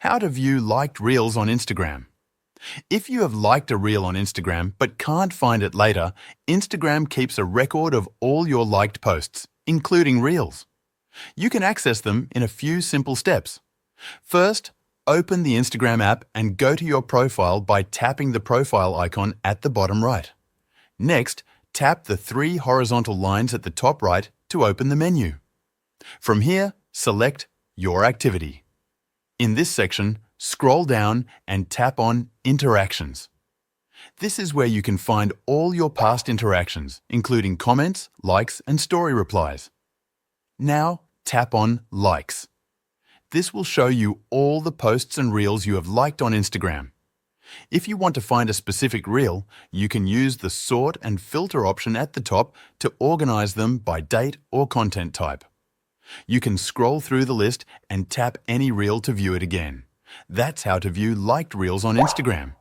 How to view liked reels on Instagram. If you have liked a reel on Instagram but can't find it later, Instagram keeps a record of all your liked posts, including reels. You can access them in a few simple steps. First, open the Instagram app and go to your profile by tapping the profile icon at the bottom right. Next, tap the three horizontal lines at the top right to open the menu. From here, select Your Activity. In this section, scroll down and tap on Interactions. This is where you can find all your past interactions, including comments, likes, and story replies. Now, tap on Likes. This will show you all the posts and reels you have liked on Instagram. If you want to find a specific reel, you can use the Sort and Filter option at the top to organize them by date or content type. You can scroll through the list and tap any reel to view it again. That's how to view liked reels on Instagram.